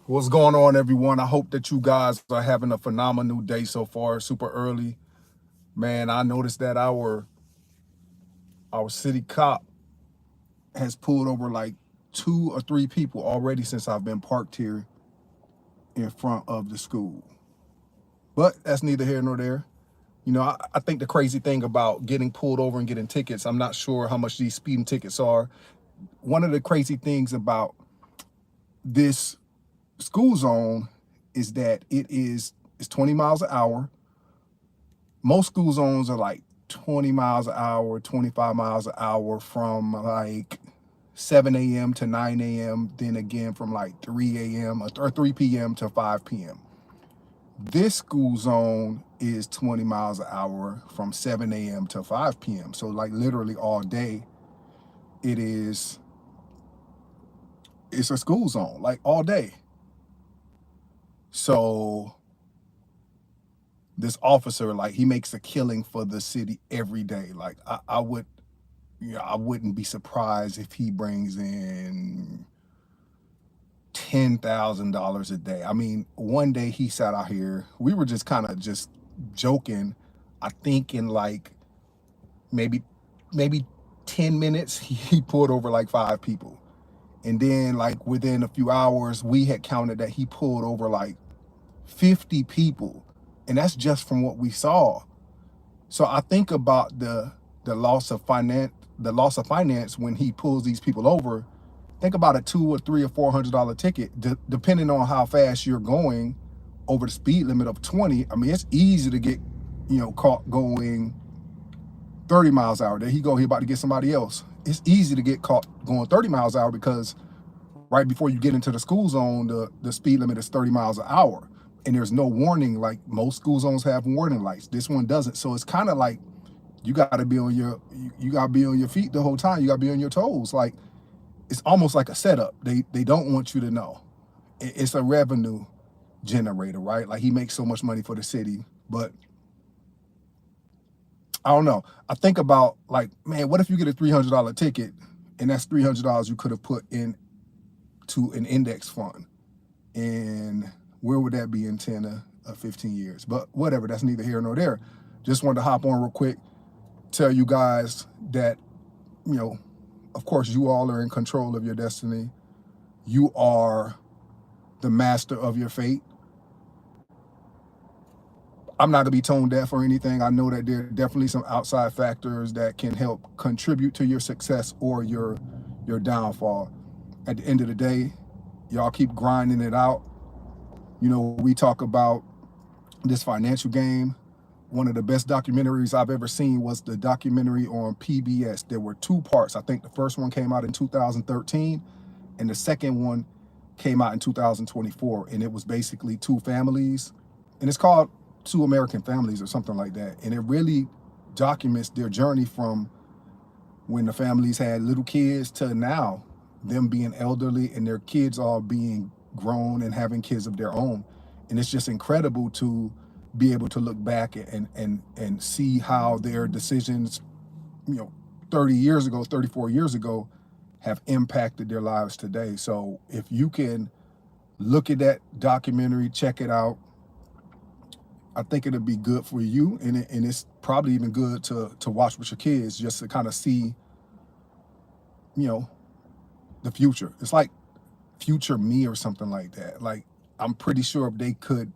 What's going on, everyone? I hope that you guys are having a phenomenal day so far. Super early, man. I noticed that our city cop has pulled over like 2 or 3 people already since I've been parked here in front of the school. But that's neither here nor there. I think the crazy thing about getting pulled over and getting tickets, I'm not sure how much these speeding tickets are. One of the crazy things about this school zone is that it's 20 miles an hour. Most school zones are like 20 miles an hour, 25 miles an hour from like 7 a.m. to 9 a.m., then again from like 3 a.m. or 3 p.m. to 5 p.m. This school zone is 20 miles an hour from 7 a.m. to 5 p.m. So like literally all day it is it's a school zone, like all day. So this officer, like he makes a killing for the city every day. Like I wouldn't be surprised if he brings in $10,000 a day. I mean, one day he sat out here. We were just kind of just joking. I think in like maybe maybe 10 minutes he pulled over like 5 people. And then like within a few hours we had counted that he pulled over like 50 people. And that's just from what we saw. So I think about the loss of finance when he pulls these people over. Think about a $200 or $300 or $400 ticket, depending on how fast you're going over the speed limit of 20. I mean, it's easy to get, caught going 30 miles an hour. There he go, he about to get somebody else. It's easy to get caught going 30 miles an hour because right before you get into the school zone, the speed limit is 30 miles an hour. And there's no warning, like most school zones have warning lights. This one doesn't. So it's kind of like you gotta be on you gotta be on your feet the whole time. You gotta be on your toes. Like it's almost like a setup. They don't want you to know. It's a revenue generator, right? Like he makes so much money for the city. But I don't know. I think about like, man, what if you get a $300 ticket and that's $300 you could have put in to an index fund? And where would that be in 10 or 15 years? But whatever, that's neither here nor there. Just wanted to hop on real quick, tell you guys that, you know, of course, you all are in control of your destiny. You are the master of your fate. I'm not gonna be tone deaf or anything. I know that there are definitely some outside factors that can help contribute to your success or your downfall. At the end of the day, y'all keep grinding it out. We talk about this financial game. One of the best documentaries I've ever seen was the documentary on PBS. There were 2 parts. I think the first one came out in 2013 and the second one came out in 2024. And it was basically two families. And it's called Two American Families or something like that. And it really documents their journey from when the families had little kids to now, them being elderly and their kids all being grown and having kids of their own. And it's just incredible to be able to look back and see how their decisions, you know, 30 years ago, 34 years ago, have impacted their lives today. So if you can look at that documentary, check it out, I think it'll be good for you, and it's probably even good to watch with your kids just to kind of see, you know, the future. It's like future me or something like that. Like I'm pretty sure if they could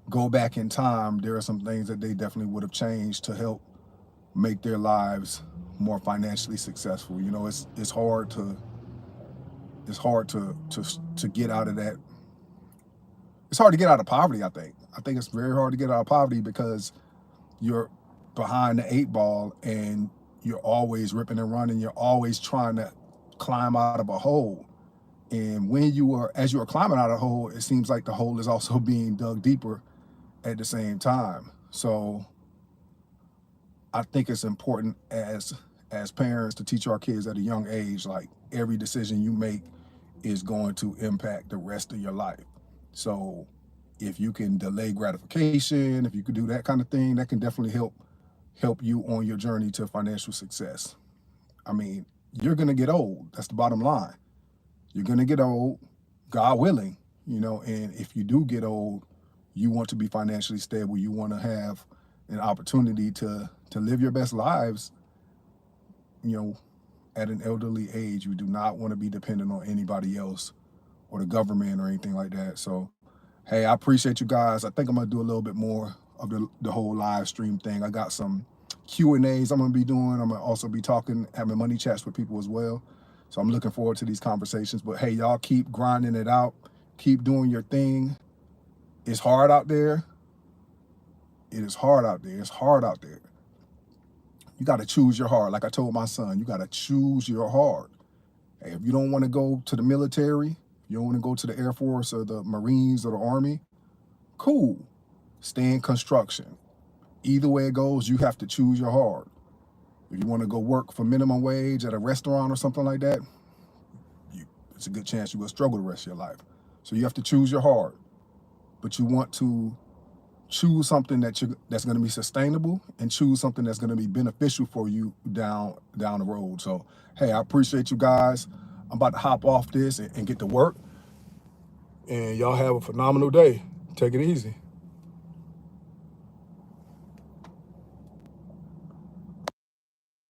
go back in time, there are some things that they definitely would have changed to help make their lives more financially successful. It's hard to get out of that. It's hard to get out of poverty. I think it's very hard to get out of poverty because you're behind the 8 ball and you're always ripping and running. You're always trying to climb out of a hole. And as you are climbing out of the hole, it seems like the hole is also being dug deeper at the same time. So I think it's important as parents to teach our kids at a young age, like every decision you make is going to impact the rest of your life. So if you can delay gratification, if you could do that kind of thing, that can definitely help you on your journey to financial success. I mean, you're gonna get old. That's the bottom line. You're gonna get old, God willing. you know, and if you do get old, you want to be financially stable, you want to have an opportunity to live your best lives, you know, at an elderly age. You do not want to be dependent on anybody else or the government or anything like that. So, hey, I appreciate you guys. I think I'm gonna do a little bit more of the whole live stream thing. I got some Q&As I'm gonna be doing. I'm gonna also be talking, having money chats with people as well. So I'm looking forward to these conversations. But hey, y'all keep grinding it out. Keep doing your thing. It's hard out there. It is hard out there. It's hard out there. You got to choose your heart. Like I told my son, you got to choose your heart. Hey, if you don't want to go to the military, you don't want to go to the Air Force or the Marines or the Army, cool. Stay in construction. Either way it goes, you have to choose your heart. If you want to go work for minimum wage at a restaurant or something like that, it's a good chance you're going to struggle the rest of your life. So you have to choose your heart. But you want to choose something that's going to be sustainable and choose something that's going to be beneficial for you down the road. So, hey, I appreciate you guys. I'm about to hop off this and get to work. And y'all have a phenomenal day. Take it easy.